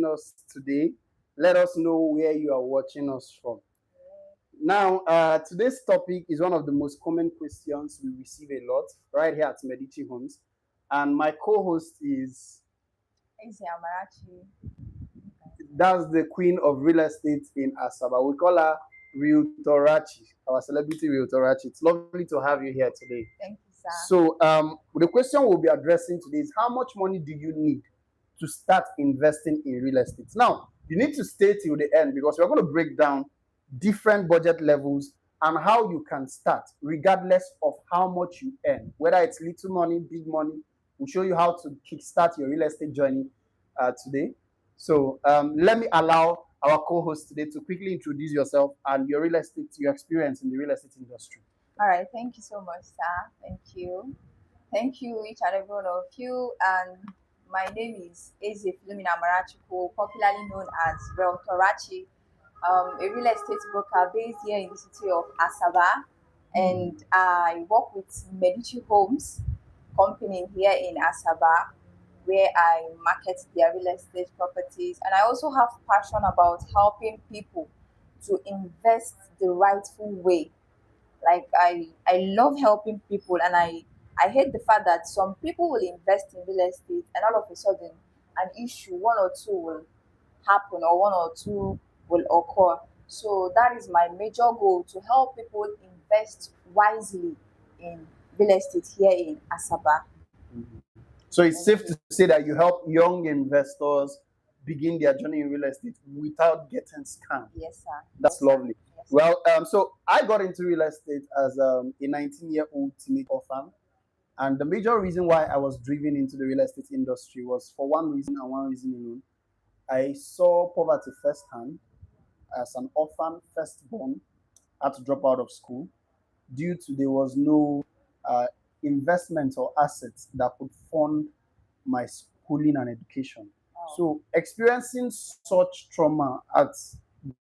joining us today. Let us know where you are watching us from. Now, today's topic is one of the most common questions we receive a lot right here at Medici Homes. And my co host is Eze Amarachi. that's the queen of real estate in Asaba. We call her Realtorachi, our celebrity Realtorachi. It's lovely to have you here today. Thank you, sir. So, the question we'll be addressing today is how much money do you need to start investing in real estate? Now, you need to stay till the end because we're going to break down different budget levels and how you can start, regardless of how much you earn, whether it's little money, big money. We'll show you how to kickstart your real estate journey today. So, let me allow our co-host today to quickly introduce yourself and your experience in the real estate industry. All right. Thank you so much, sir. Thank you. Thank you, each and every one of you. And my name is Eze Philomena Amarachi, popularly known as Realtorachi, a real estate broker based here in the city of Asaba. And I work with Medici Homes company here in Asaba, where I market their real estate properties. And I also have passion about helping people to invest the rightful way. Like I love helping people, and I hate the fact that some people will invest in real estate and all of a sudden an issue, one or two will happen, or one or two will occur. So that is my major goal, to help people invest wisely in real estate here in Asaba. So it's safe to say that you help young investors begin their journey in real estate without getting scammed. Yes, sir. That's Yes, sir. lovely. Yes, sir. Well, so I got into real estate as a 19-year-old teenage orphan. And the major reason why I was driven into the real estate industry was for one reason and one reason alone. I saw poverty firsthand as an orphan, firstborn, had to drop out of school due to there was no uh, investment or assets that could fund my schooling and education. Oh, So experiencing such trauma at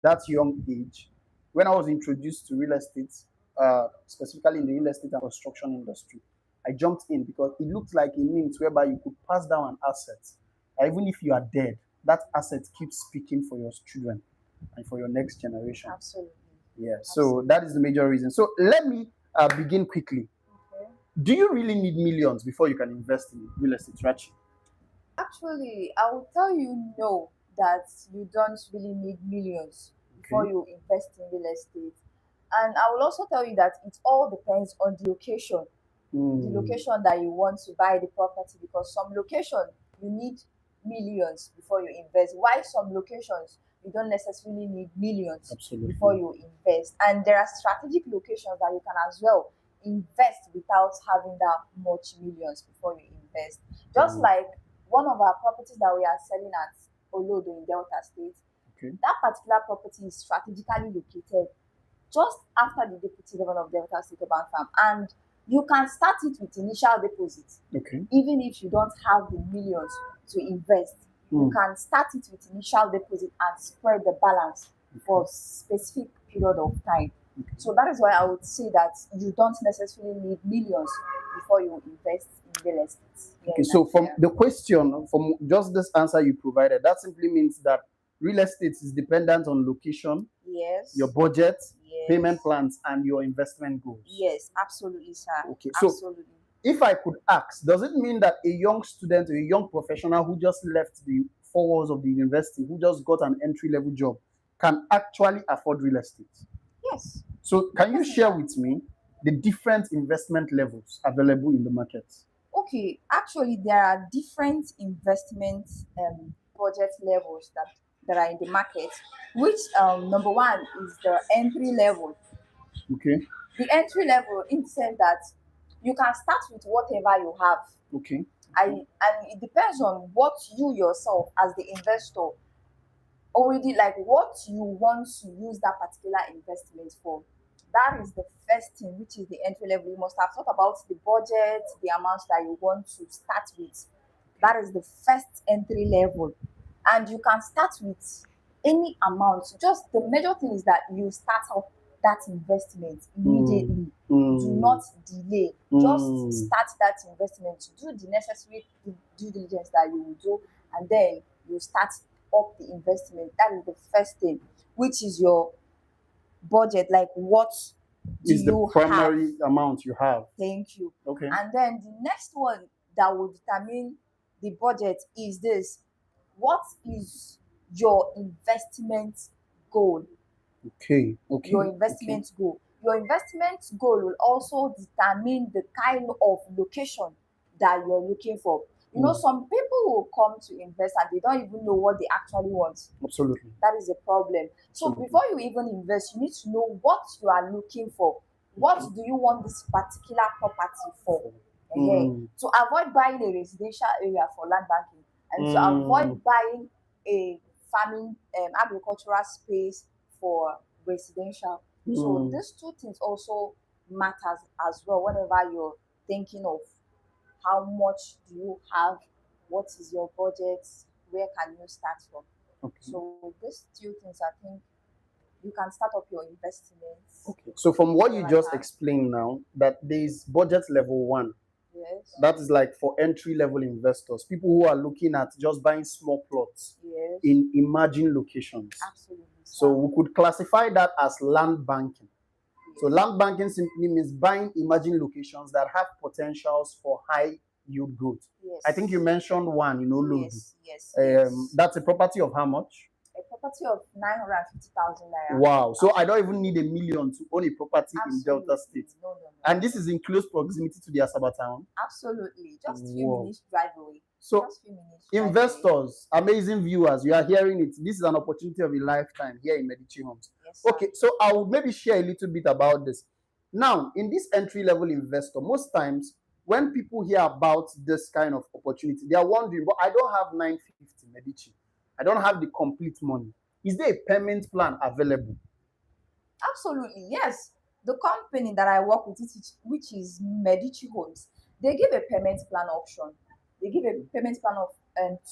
that young age, when I was introduced to real estate, specifically in the real estate and construction industry, I jumped in because it looked like a means whereby you could pass down an asset. Even if you are dead, that asset keeps speaking for your children and for your next generation. absolutely. Yeah, so that is the major reason. So let me begin quickly. Okay. Do you really need millions before you can invest in real estate, Rachi? Actually, I will tell you no, that you don't really need millions before Okay. you invest in real estate. And I will also tell you that it all depends on the location, the location that you want to buy the property, because some location you need millions before you invest. Why some locations you don't necessarily need millions Absolutely. before you invest. And there are strategic locations that you can as well invest without having that much millions before you invest. Just Mm. like one of our properties that we are selling at Olodo in Delta State, Okay. that particular property is strategically located just after the deputy governor of Delta State Urban Farm. And you can start it with initial deposits, Okay. even if you don't have the millions to invest. You Mm. can start it with initial deposit and spread the balance for specific period of time. So that is why I would say that you don't necessarily need millions before you invest in real estate. here Okay, in so from Nigeria. the question, from just this answer you provided, that simply means that real estate is dependent on location, Yes. your budget, Yes. payment plans, and your investment goals. Yes, absolutely, sir. Okay, so Absolutely. if I could ask, does it mean that a young student or a young professional who just left the four walls of the university, who just got an entry level job, can actually afford real estate? Yes. So, can you share with me the different investment levels available in the market? Okay, actually, there are different investment budget levels that are in the market, which number one is the entry level. Okay, The entry level, in the sense that you can start with whatever you have. okay, And it depends on what you yourself, as the investor, already like what you want to use that particular investment for. That is the first thing, which is the entry level. You must have thought about the budget, the amount that you want to start with. That is the first entry level. And you can start with any amount. Just the major thing is that you start off that investment immediately. Do not delay. Just start that investment. Do the necessary due diligence that you will do, and then you start up the investment. That is the first thing, which is your budget. Like, what do Is the you primary have? amount you have. Thank you. Okay. And then the next one that will determine the budget is this: what is your investment goal? Okay. Okay. Your investment goal. Your investment goal will also determine the kind of location that you're looking for. You know, some people will come to invest and they don't even know what they actually want. Absolutely. That is a problem. So Absolutely. before you even invest, you need to know what you are looking for. What do you want this particular property for? To avoid buying a residential area for land banking, and to avoid buying a farming agricultural space for residential. So these two things also matters as well whenever you're thinking of how much do you have, what is your budget, where can you start from. Okay. So these two things, I think, you can start up your investments. Okay. So from what you Like just that. explained now, that there's budget level 1. Yes. That is like for entry level investors, people who are looking at just buying small plots Yes. in emerging locations. Absolutely. So we could classify that as land banking. So land banking simply means buying emerging locations that have potentials for high yield growth. Yes. I think you mentioned one, Lodi. Yes. Yes. That's a property of how much? A property of 950,000 naira. Wow. So I don't even need $1 million to own a property in Absolutely. Delta State. No. And this is in close proximity to the Asaba town. Absolutely. Just few Wow. minutes drive away. So Just few minutes drive away. investors, amazing viewers, you are hearing it. This is an opportunity of a lifetime here in Medici Homes. Yes, sir. Okay, so I will maybe share a little bit about this. Now, in this entry-level investor, most times when people hear about this kind of opportunity, they are wondering, but I don't have 950 Medici. I don't have the complete money. Is there a payment plan available? Absolutely, yes. The company that I work with, which is Medici Homes, they give a payment plan option. They give a payment plan of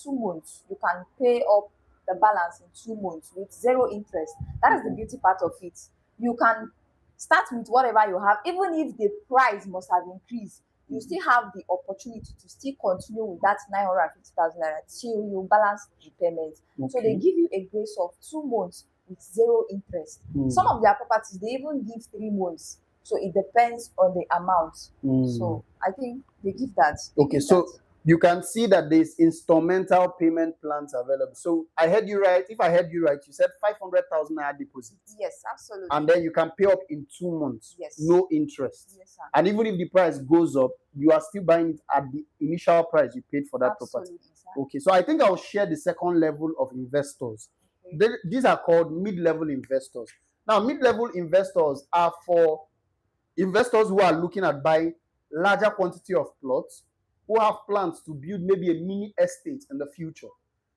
2 months. You can pay up the balance in 2 months with zero interest. That is the beauty part of it. You can start with whatever you have, even if the price must have increased. You still have the opportunity to still continue with that 950,000 naira till you balance the payment. So they give you a grace of 2 months with zero interest. Some of their properties, they even give 3 months. So it depends on the amount. So I think they give that. Okay, so you can see that there's instrumental payment plans available. So I heard you right. If I heard you right, you said 500,000 naira deposit. Yes, absolutely. And then you can pay up in 2 months. Yes. No interest. Yes, sir. And even if the price goes up, you are still buying it at the initial price you paid for that property. Sir. Okay, so I think I'll share the second level of investors. Okay. These are called mid-level investors. Now, mid-level investors are for investors who are looking at buying larger quantity of plots, who have plans to build maybe a mini estate in the future.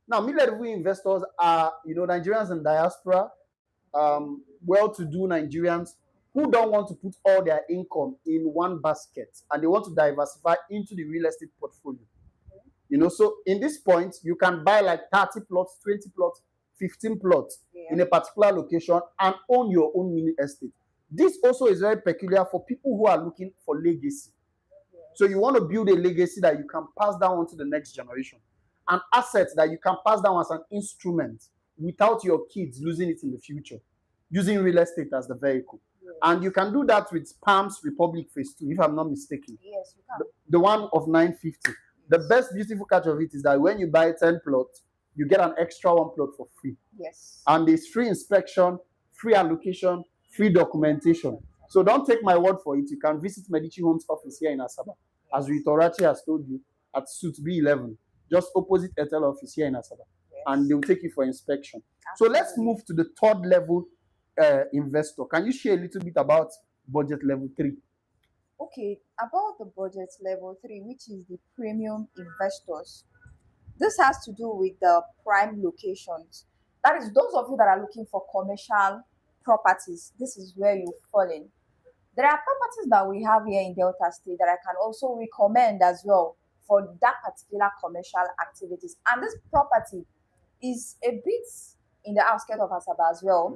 Now, mid-level investors are, Nigerians in diaspora, well-to-do Nigerians who don't want to put all their income in one basket and they want to diversify into the real estate portfolio. So in this point, you can buy like 30 plots, 20 plots, 15 plots in a particular location and own your own mini estate. This also is very peculiar for people who are looking for legacy. So you want to build a legacy that you can pass down to the next generation, an asset that you can pass down as an instrument without your kids losing it in the future, using real estate as the vehicle. And you can do that with Palms Republic Phase 2, if I'm not mistaken. Yes, you can. The one of 950. The best beautiful catch of it is that when you buy 10 plots, you get an extra 1 plot for free. Yes. And there's free inspection, free allocation, free documentation. So don't take my word for it. You can visit Medici Homes office here in Asaba, as Ritorachi has told you, at Suite B11, just opposite Ethel office here in Asaba. And they'll take you for inspection. Absolutely. So let's move to the third level investor. Can you share a little bit about budget level 3? Okay, about the budget level 3, which is the premium investors. This has to do with the prime locations. That is, those of you that are looking for commercial properties, this is where you fall in. There are properties that we have here in Delta State that I can also recommend as well for that particular commercial activities. And this property is a bit in the outskirts of Asaba as well.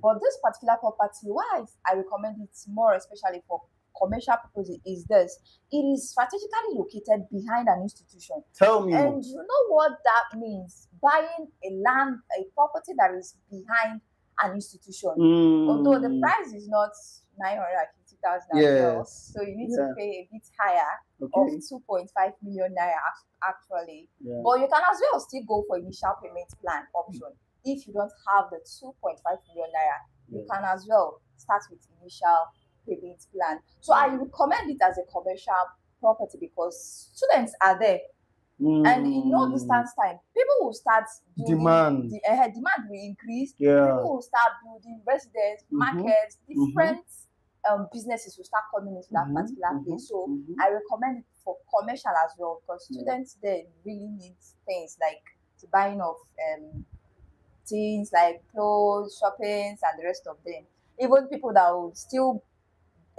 But this particular property, why I recommend it more especially for commercial purpose is this: it is strategically located behind an institution. Tell me more. And you know what that means? Buying a property that is behind an institution. Although the price is not 950,000 as well, Yes. so you need to pay a bit higher of 2.5 million naira actually. Yeah. But you can as well still go for initial payment plan option. If you don't have the 2.5 million naira, you can as well start with initial payment plan. So I recommend it as a commercial property because students are there. And in no distance time, people will start building demand. Demand will increase. Yeah. People will start building residents, markets, different businesses will start coming into that particular place. So I recommend it for commercial as well because students there really need things like the buying of things like clothes, shoppings, and the rest of them. Even people that will still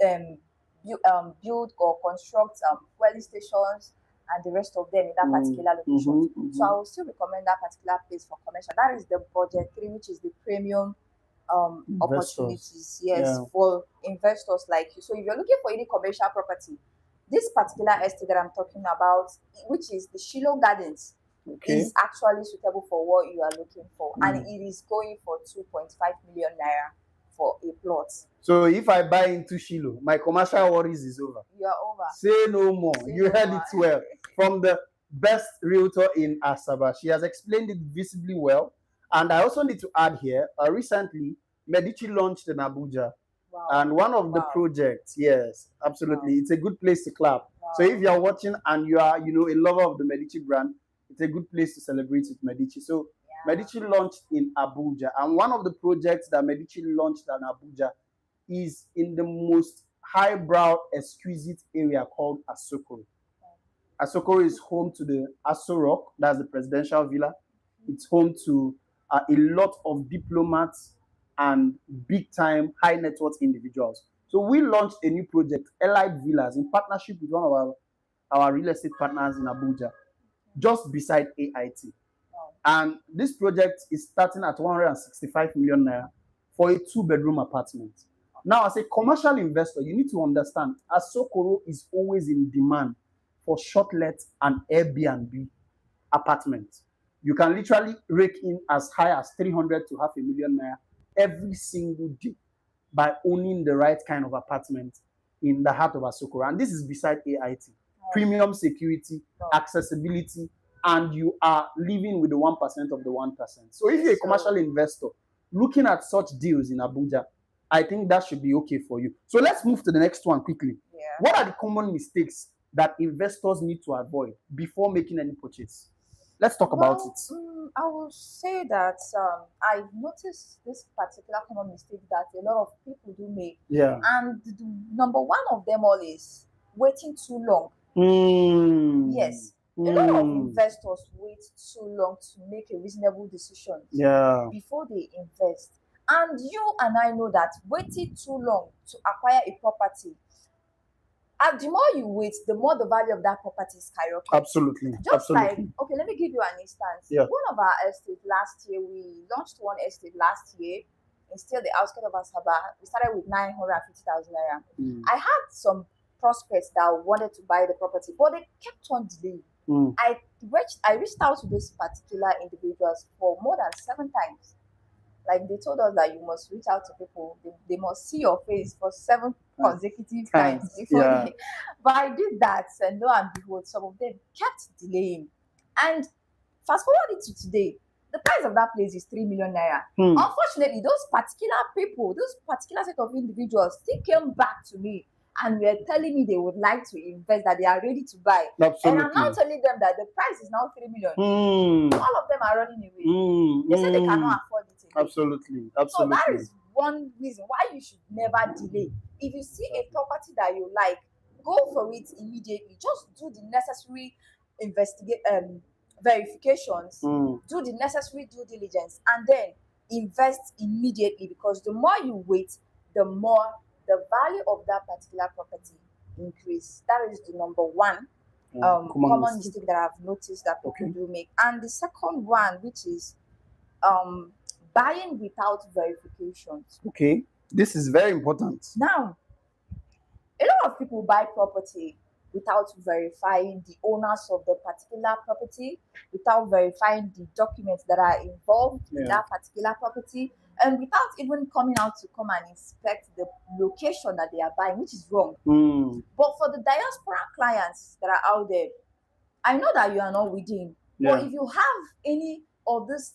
build or construct fueling stations and the rest of them in that particular location. So I will still recommend that particular place for commercial. That is the budget 3, which is the premium opportunities, for investors like you. So if you're looking for any commercial property, this particular estate that I'm talking about, which is the Shiloh Gardens, is actually suitable for what you are looking for, and it is going for 2.5 million naira for a plot. So if I buy into Shiloh, my commercial worries is over. You are over. Say no more. You heard it well from the best realtor in Asaba. She has explained it visibly well. And I also need to add here, recently, Medici launched in Abuja. Wow. And one of the projects, yes, absolutely, it's a good place to clap. So if you're watching and you are, a lover of the Medici brand, it's a good place to celebrate with Medici. So Medici launched in Abuja. And one of the projects that Medici launched in Abuja is in the most highbrow, exquisite area called Asokoro. Asokoro is home to the Aso Rock, that's the presidential villa. It's home to a lot of diplomats and big-time, high-net-worth individuals. So we launched a new project, Elite Villas, in partnership with one of our real estate partners in Abuja, just beside AIT. And this project is starting at 165 million naira for a 2-bedroom apartment. Now, as a commercial investor, you need to understand Asokoro is always in demand for short-let and Airbnb apartments. You can literally rake in as high as 300 to 500,000 naira every single day by owning the right kind of apartment in the heart of Asokoro. And this is beside AIT. Premium security, accessibility, and you are living with the 1% of the 1%. So if you're a commercial investor looking at such deals in Abuja, I think that should be okay for you. So let's move to the next one quickly. What are the common mistakes that investors need to avoid before making any purchase? Let's talk about it. I will say that I've noticed this particular common mistake that a lot of people do make. Yeah. And the number one of them all is waiting too long. Yes. A lot of investors wait too long to make a reasonable decision before they invest. And you and I know that waiting too long to acquire a property, and the more you wait, the more the value of that property skyrockets. Absolutely. Like, okay, let me give you an instance. One of our estates last year, we launched one estate last year, in still the outskirts of Asaba. We started with 950,000 naira. I had some prospects that wanted to buy the property, but they kept on delaying. I reached out to these particular individuals for more than 7 times. Like, they told us that you must reach out to people. They must see your face for 7 consecutive times before they. But I did that, and lo and behold, some of them kept delaying. And fast forward to today, the price of that place is 3 million naira. Unfortunately, those particular people, those particular set of individuals still came back to me and were telling me they would like to invest, that they are ready to buy. Absolutely. And I'm now telling them that the price is now 3 million. All of them are running away. They say they cannot afford it again. Absolutely. So that is one reason why you should never delay. If you see a property that you like, go for it immediately. Just do the necessary verifications, do the necessary due diligence, and then invest immediately, because the more you wait, the more the value of that particular property increase. That is the number one common mistake that I've noticed that people do make. And the second one, which is buying without verifications. Okay, this is very important. Now, A lot of people buy property without verifying the owners of the particular property, without verifying the documents that are involved in that particular property, and without even coming out to come and inspect the location that they are buying, which is wrong. But for the diaspora clients that are out there, I know that you are not within, but if you have any of these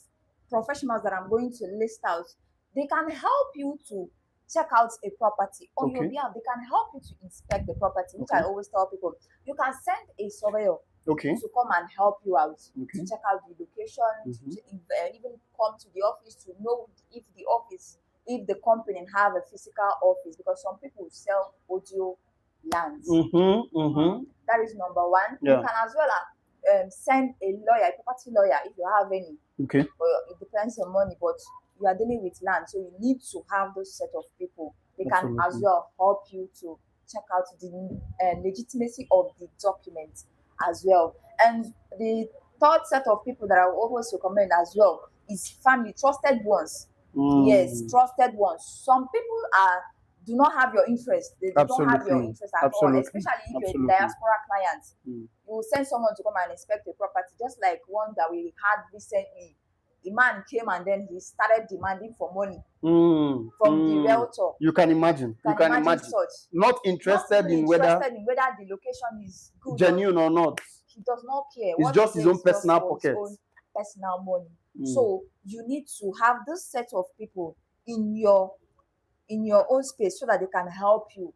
professionals that I'm going to list out, they can help you to check out a property on your behalf. They can help you to inspect the property, which I always tell people. You can send a surveyor to come and help you out, to check out the location, to even come to the office to know if the company have a physical office, because some people sell audio lands. That is number one. You can as well send a lawyer, a property lawyer, if you have any. It depends on money, but you are dealing with land, so you need to have those set of people. They can as well help you to check out the legitimacy of the documents as well. And the third set of people that I will always recommend as well is family, trusted ones. Yes, trusted ones. Some people do not have your interest. They don't have your interest at all, especially if you're a diaspora client. You will send someone to come and inspect a property, just like one that we had recently. The man came and then he started demanding for money from the realtor. You can imagine. You can imagine. Such. Not interested in whether the location is good, genuine or not. He does not care. It's just his own personal pocket. His own personal money. So you need to have this set of people in your own space so that they can help you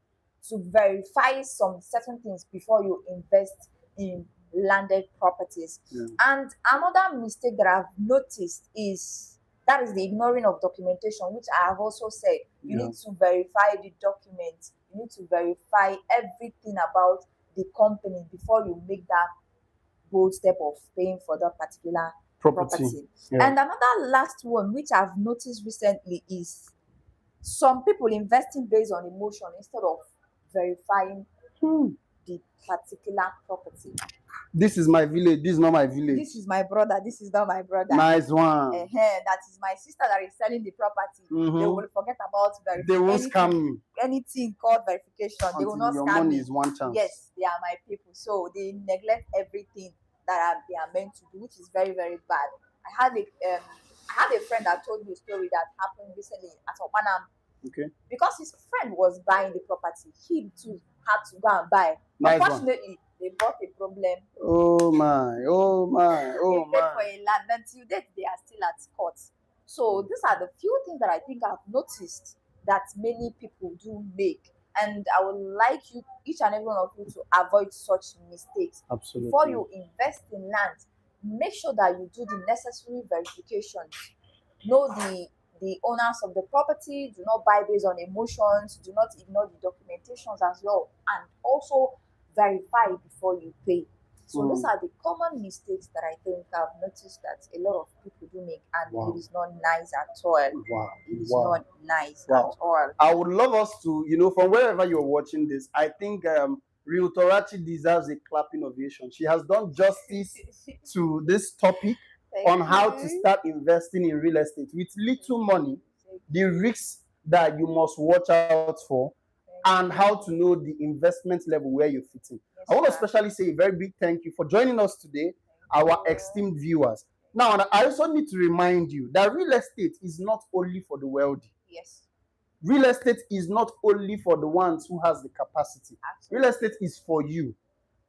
to verify some certain things before you invest in landed properties. And another mistake that I've noticed is the ignoring of documentation, which I have also said. You need to verify the documents. You need to verify everything about the company before you make that bold step of paying for that particular property. And another last one, which I've noticed recently, is some people investing based on emotion instead of verifying the particular property. This is my village. This is not my village. This is my brother. This is not my brother. Nice one. That is my sister that is selling the property. They will forget about verification. They won't scam me. Anything called verification, they will not your scam money me. Is one chance. Yes, they are my people. So they neglect everything that they are meant to do, which is very, very bad. I had a friend that told me a story that happened recently at Opanam. Because his friend was buying the property, he too had to go and buy. Unfortunately, they brought a problem. Oh my. They paid for a land. Until date, they are still at court. So these are the few things that I think I've noticed that many people do make. And I would like you, each and every one of you, to avoid such mistakes. Absolutely. Before you invest in land, make sure that you do the necessary verifications. Know the owners of the property. Do not buy based on emotions. Do not ignore the documentations as well. And also verify before you pay. So these are the common mistakes that I think I've noticed that a lot of people do make, and it is not nice at all. It is not nice at all. I would love us to, from wherever you're watching this, I think Realtorachi deserves a clapping ovation. She has done justice to this topic on how to start investing in real estate with little money, the risks that you must watch out for, and how to know the investment level where you're fitting. I want to especially say a very big thank you for joining us today, our esteemed viewers. Now, I also need to remind you that real estate is not only for the wealthy. Yes. Real estate is not only for the ones who has the capacity. Absolutely. Real estate is for you.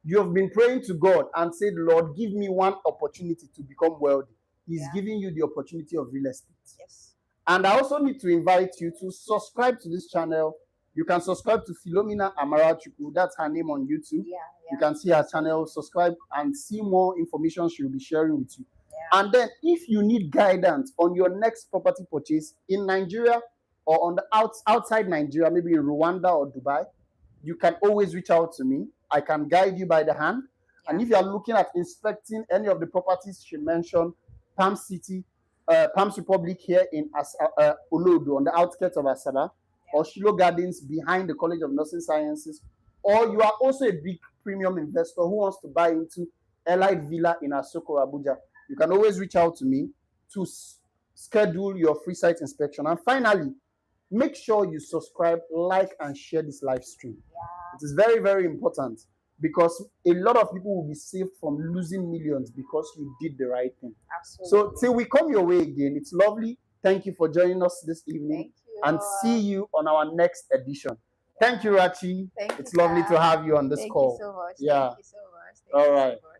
You have been praying to God and said, Lord, give me one opportunity to become wealthy. He's giving you the opportunity of real estate. Yes. And I also need to invite you to subscribe to this channel. You can subscribe to Philomena Amarachukwu. That's her name on YouTube. You can see her channel, subscribe, and see more information she will be sharing with you. And then if you need guidance on your next property purchase in Nigeria or on the outside Nigeria, maybe in Rwanda or Dubai, you can always reach out to me. I can guide you by the hand. And if you are looking at inspecting any of the properties she mentioned, Palm City, Palms Republic here in Olodo on the outskirts of Asaba, or Shiloh Gardens behind the College of Nursing Sciences, or you are also a big premium investor who wants to buy into Elite Villa in Asoko, Abuja, you can always reach out to me to schedule your free site inspection. And finally, make sure you subscribe, like, and share this live stream. It is very, very important because a lot of people will be saved from losing millions because you did the right thing. Absolutely. So till we come your way again, it's lovely. Thank you for joining us this evening. Thank you. And see you on our next edition. Thank you, Rachi. Thank you, It's lovely sir. to have you on this Thank call. you so much. Yeah. Thank you so much. Thank All you so right. much.